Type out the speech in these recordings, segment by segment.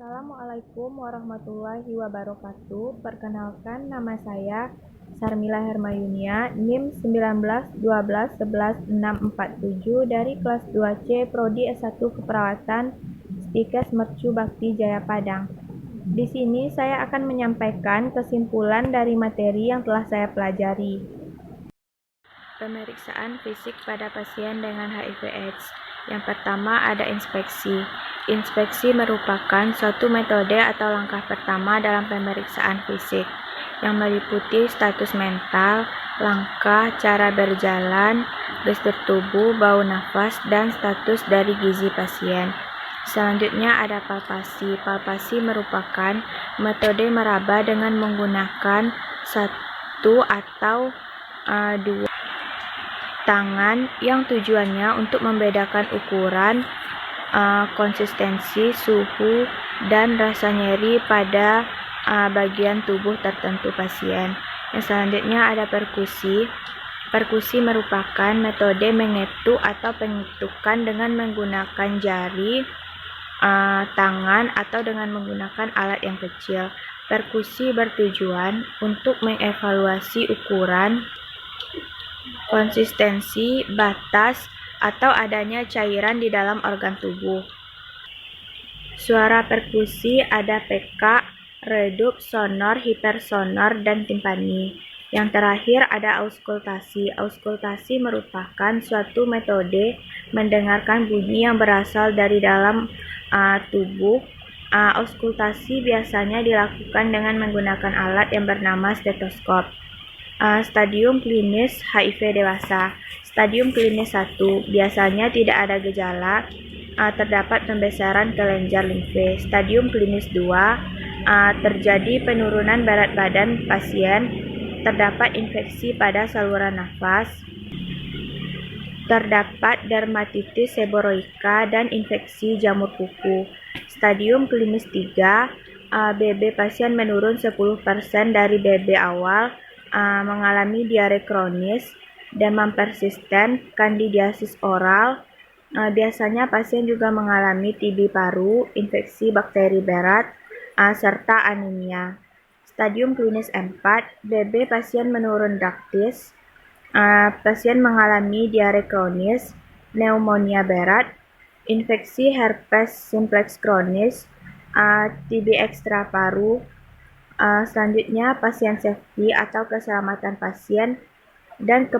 Assalamualaikum warahmatullahi wabarakatuh. Perkenalkan, nama saya Sarmila Hermayunia, NIM 19 12 11 647 dari kelas 2C Prodi S1 Keperawatan Stikes Mercu Bakti Jaya Padang. Di sini saya akan menyampaikan kesimpulan dari materi yang telah saya pelajari. Pemeriksaan fisik pada pasien dengan HIV/AIDS. Yang pertama ada inspeksi. Inspeksi merupakan suatu metode atau langkah pertama dalam pemeriksaan fisik yang meliputi status mental, langkah, cara berjalan, gestur tubuh, bau nafas, dan status dari gizi pasien. Selanjutnya ada palpasi. Palpasi merupakan metode meraba dengan menggunakan satu atau dua tangan yang tujuannya untuk membedakan ukuran, konsistensi, suhu, dan rasa nyeri pada bagian tubuh tertentu pasien. Yang selanjutnya ada perkusi. Perkusi merupakan metode mengetuk atau pengetukan dengan menggunakan jari, tangan, atau dengan menggunakan alat yang kecil. Perkusi bertujuan untuk mengevaluasi ukuran, konsistensi, batas, atau adanya cairan di dalam organ tubuh. Suara perkusi ada peka, redup, sonor, hipersonor, dan timpani. Yang terakhir ada auskultasi. Auskultasi merupakan suatu metode mendengarkan bunyi yang berasal dari dalam tubuh. Auskultasi biasanya dilakukan dengan menggunakan alat yang bernama stetoskop. Stadium klinis HIV dewasa. Stadium klinis 1 biasanya tidak ada gejala, terdapat pembesaran kelenjar limfe. Stadium klinis 2 terjadi penurunan berat badan pasien, terdapat infeksi pada saluran nafas, terdapat dermatitis seboroika dan infeksi jamur kuku. Stadium klinis 3 BB pasien menurun 10% dari BB awal, mengalami diare kronis, demam persisten, kandidiasis oral. Biasanya pasien juga mengalami TB paru, infeksi bakteri berat, serta anemia. Stadium klinis 4, BB pasien menurun drastis, pasien mengalami diare kronis, pneumonia berat, infeksi herpes simplex kronis, TB ekstra paru. Selanjutnya pasien safety atau keselamatan pasien dan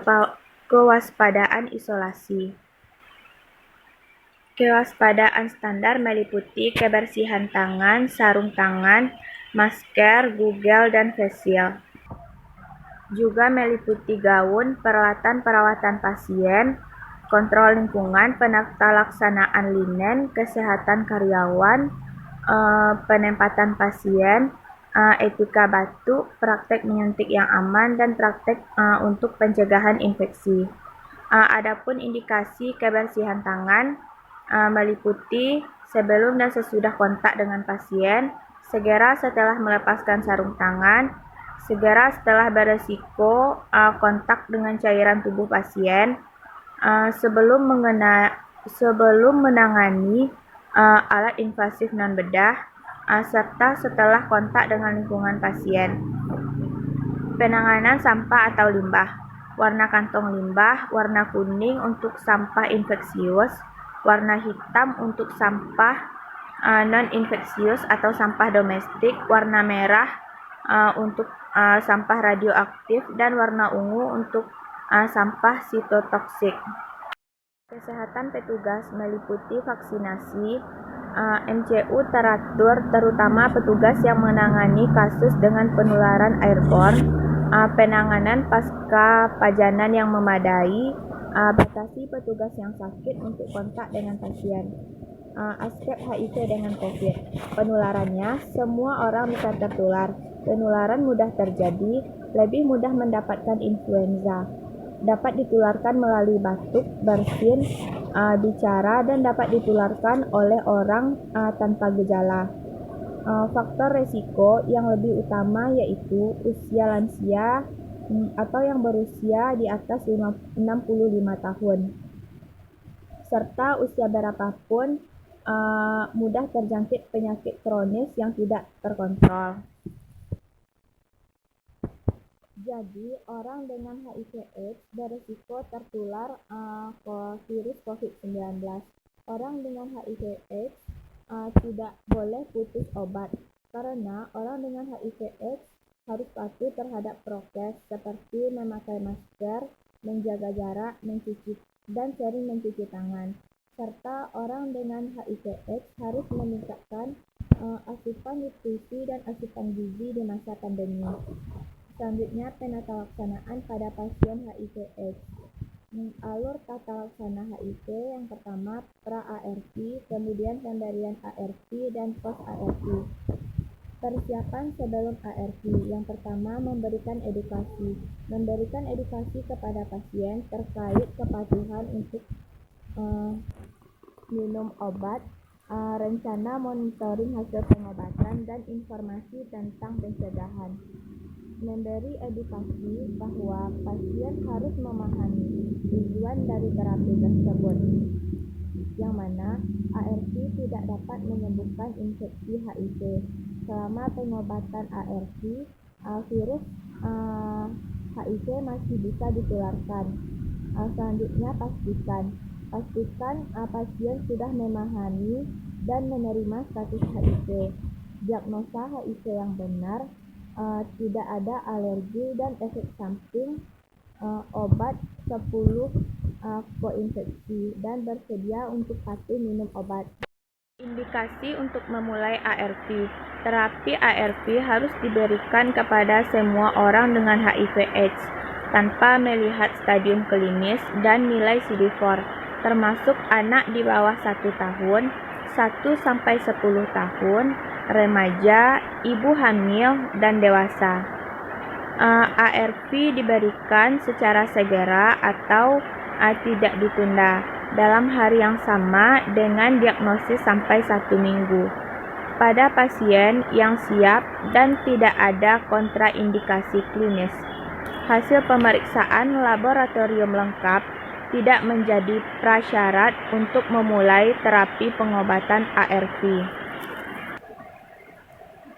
kewaspadaan isolasi. Kewaspadaan standar meliputi kebersihan tangan, sarung tangan, masker, gugel, dan face shield. Juga meliputi gaun, peralatan perawatan pasien, kontrol lingkungan, penata laksanaan linen, kesehatan karyawan, penempatan pasien, etika batuk, praktek menyuntik yang aman, dan praktek untuk pencegahan infeksi. Adapun indikasi kebersihan tangan meliputi sebelum dan sesudah kontak dengan pasien, segera setelah melepaskan sarung tangan, segera setelah beresiko kontak dengan cairan tubuh pasien, sebelum menangani alat invasif non-bedah, serta setelah kontak dengan lingkungan pasien. Penanganan sampah atau limbah. Warna kantong limbah, warna kuning untuk sampah infeksius, warna hitam untuk sampah non-infeksius atau sampah domestik, warna merah untuk sampah radioaktif, dan warna ungu untuk sampah sitotoksik. Kesehatan petugas meliputi vaksinasi, MCU teratur terutama petugas yang menangani kasus dengan penularan airborne, penanganan pasca pajanan yang memadai, batasi petugas yang sakit untuk kontak dengan pasien. Aspek HIV dengan COVID. Penularannya, semua orang bisa tertular. Penularan mudah terjadi, lebih mudah mendapatkan influenza. Dapat ditularkan melalui batuk, bersin, bicara, dan dapat ditularkan oleh orang tanpa gejala. Faktor resiko yang lebih utama yaitu usia lansia atau yang berusia di atas 65 tahun, serta usia berapapun mudah terjangkit penyakit kronis yang tidak terkontrol. Jadi, orang dengan HIV/AIDS berisiko tertular virus COVID-19. Orang dengan HIV/AIDS tidak boleh putus obat, karena orang dengan HIV/AIDS harus patuh terhadap prokes seperti memakai masker, menjaga jarak, dan sering mencuci tangan. Serta orang dengan HIV/AIDS harus meningkatkan asupan nutrisi dan asupan gizi di masa pandemi. Selanjutnya, penata laksanaan pada pasien HIV/AIDS. Alur tata laksana HIV yang pertama pra-ARV, kemudian pemberian ARV dan post-ARV. Persiapan sebelum ARV. Yang pertama, memberikan edukasi. Memberikan edukasi kepada pasien terkait kepatuhan untuk minum obat, rencana monitoring hasil pengobatan, dan informasi tentang pencegahan. Memberi edukasi bahwa pasien harus memahami tujuan dari terapi tersebut, yang mana ARV tidak dapat menyembuhkan infeksi HIV. Selama pengobatan ARV, virus HIV masih bisa ditularkan. Selanjutnya, pastikan pasien sudah memahami dan menerima status HIV, diagnosa HIV yang benar, tidak ada alergi dan efek samping obat 10 koinfeksi, dan bersedia untuk patuh minum obat. Indikasi untuk memulai ARV. Terapi ARV harus diberikan kepada semua orang dengan HIV/AIDS tanpa melihat stadium klinis dan nilai CD4, termasuk anak di bawah 1 tahun, 1-10 tahun, remaja, ibu hamil, dan dewasa. ARV diberikan secara segera atau tidak ditunda dalam hari yang sama dengan diagnosis sampai 1 minggu pada pasien yang siap dan tidak ada kontraindikasi klinis. Hasil pemeriksaan laboratorium lengkap tidak menjadi prasyarat untuk memulai terapi pengobatan ARV.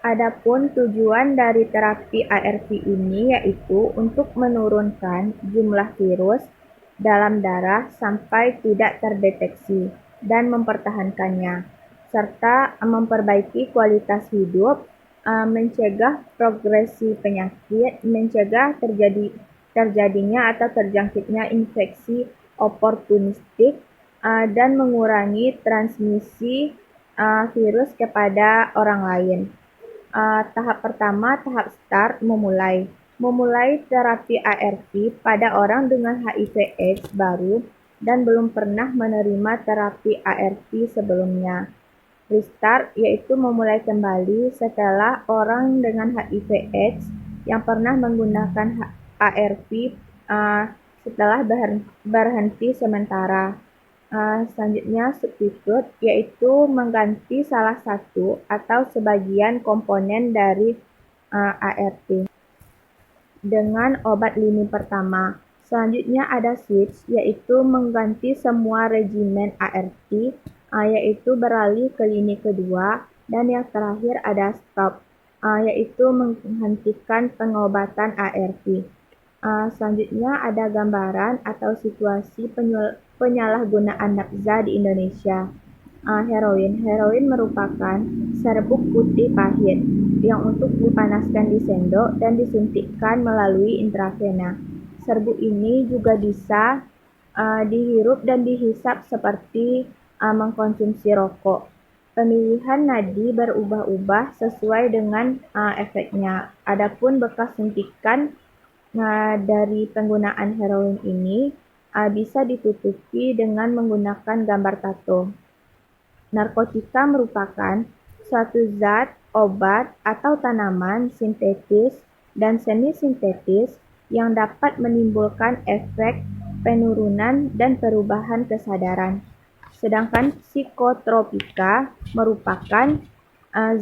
Adapun tujuan dari terapi ARV ini yaitu untuk menurunkan jumlah virus dalam darah sampai tidak terdeteksi dan mempertahankannya, serta memperbaiki kualitas hidup, mencegah progresi penyakit, mencegah terjadinya atau terjangkitnya infeksi oportunistik, dan mengurangi transmisi virus kepada orang lain. Tahap pertama, tahap start, memulai terapi ARV pada orang dengan HIV/AIDS baru dan belum pernah menerima terapi ARV sebelumnya. Restart, yaitu memulai kembali setelah orang dengan HIV/AIDS yang pernah menggunakan ARV setelah berhenti sementara. Selanjutnya, substitute, yaitu mengganti salah satu atau sebagian komponen dari ARV dengan obat lini pertama. Selanjutnya ada switch, yaitu mengganti semua regimen ARV, yaitu beralih ke lini kedua. Dan yang terakhir ada stop, yaitu menghentikan pengobatan ARV. Selanjutnya ada gambaran atau situasi penyalahgunaan nafza di Indonesia. Heroin merupakan serbuk putih pahit yang untuk dipanaskan di sendok dan disuntikkan melalui intravena. Serbuk ini juga bisa dihirup dan dihisap seperti mengkonsumsi rokok. Pemilihan nadi berubah-ubah sesuai dengan efeknya. Adapun bekas suntikan dari penggunaan heroin ini bisa ditutupi dengan menggunakan gambar tato. Narkotika merupakan suatu zat, obat, atau tanaman sintetis dan semi-sintetis yang dapat menimbulkan efek penurunan dan perubahan kesadaran. Sedangkan psikotropika merupakan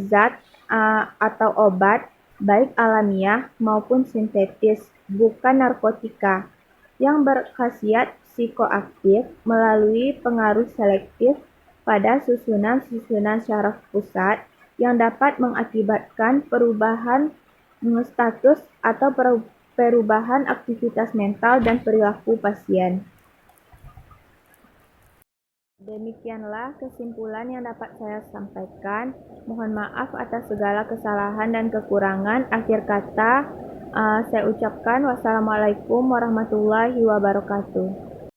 zat atau obat baik alamiah maupun sintetis, bukan narkotika, yang berkhasiat psikoaktif melalui pengaruh selektif pada susunan-susunan syaraf pusat yang dapat mengakibatkan perubahan status atau perubahan aktivitas mental dan perilaku pasien. Demikianlah kesimpulan yang dapat saya sampaikan. Mohon maaf atas segala kesalahan dan kekurangan. Akhir kata, saya ucapkan wassalamualaikum warahmatullahi wabarakatuh.